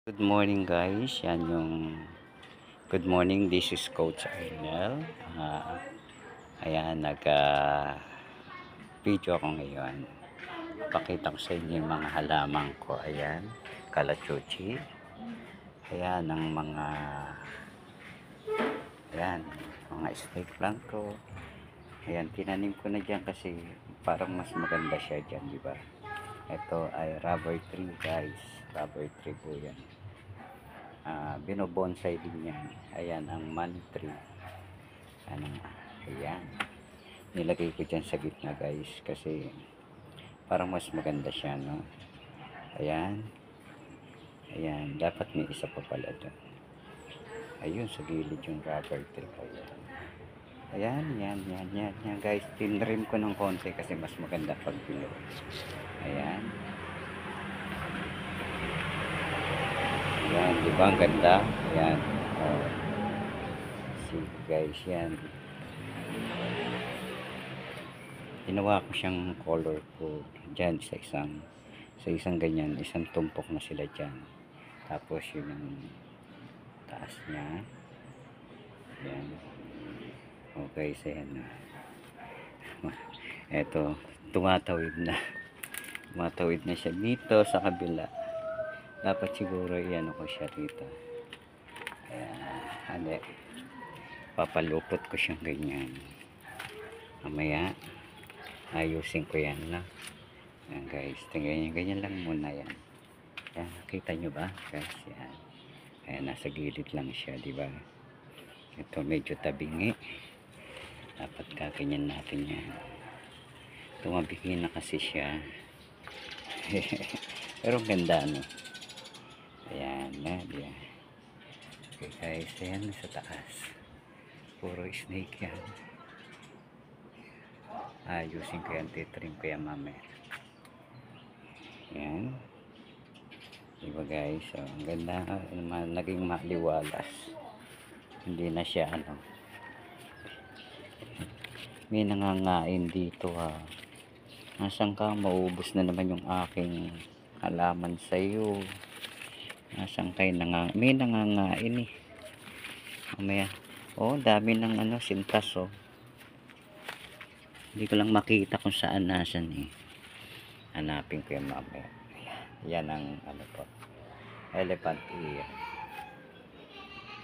Good morning guys, yan yung good morning, this is Coach Arnel. Ayan, video ako ngayon. Pakita ko sa inyo yung mga halaman ko. Ayan, kalachuchi. Ayan, ang ayan, mga snake plant ko. Ayan, tinanim ko na dyan kasi parang mas maganda siya dyan, di ba? Ito ay rubber tree guys, rubber tree po yan. Binobonsai din yan. Ayan ang money tree. Ayan, nilagay ko dyan sa gitna guys kasi parang mas maganda siya, no? Ayan, ayan, dapat may isa pa pala doon. Ayun sa gilid yung rubber tree. Ayan, yan guys, tinrim ko ng konti kasi mas maganda pag bilog. Ayan. Ayan, di ba ang ganda? Ayan. See guys, yan. Ginawa ko siyang color code dyan sa isang ganyan, isang tumpok na sila dyan. Tapos yun yung taas niya. Ayan. Okay, so yan. Eto, tumatawid na siya dito sa kabila. Dapat siguro iyan ko siya dito. Ayan, papalupot ko siyang ganyan. Mamaya ayusin ko yan na. Ayan guys, ganyan lang muna yan. Ayan, kita nyo ba guys? Yan. Ayan, nasa gilid lang siya, di ba? Ito medyo tabingi. Dapat kakanyan natin yan. Tumabingi na kasi siya. Pero ganda, no? Ayan na, diyan. Okay guys, ayan sa taas. Puro snake yan. Ayusin ko yan, titrim ko yan mamaya. Ayan. Diba guys, so, ang ganda, naging maliwalas. Hindi na siya may nangangain dito Nasaan ka? Maubos na naman yung aking halaman sa'yo. Nasaan kayo? May nangangain eh. Mamaya. Dami ng sintas Hindi ko lang makita kung saan nasan eh. Hanapin ko yung mamaya. Yan ang po. Elephant ear.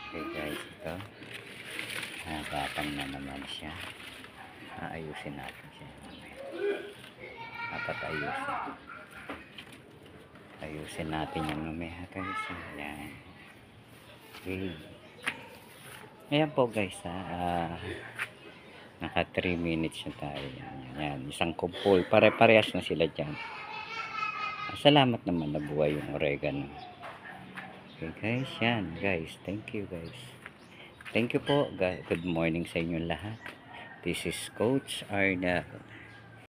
Okay guys, ito. Nakapang na naman siya. Ayusin natin siya mamaya. Dapat ayusin natin yung mamaya guys. Ayan. Okay. Ayan po guys naka 3 minutes na tayo. Yan, isang kumpul. Pare-parehas na sila dyan. Salamat naman na buhay yung oregano. Okay guys, yan guys. Thank you guys. Thank you po. Good morning sa inyo lahat. This is Coach Arnel.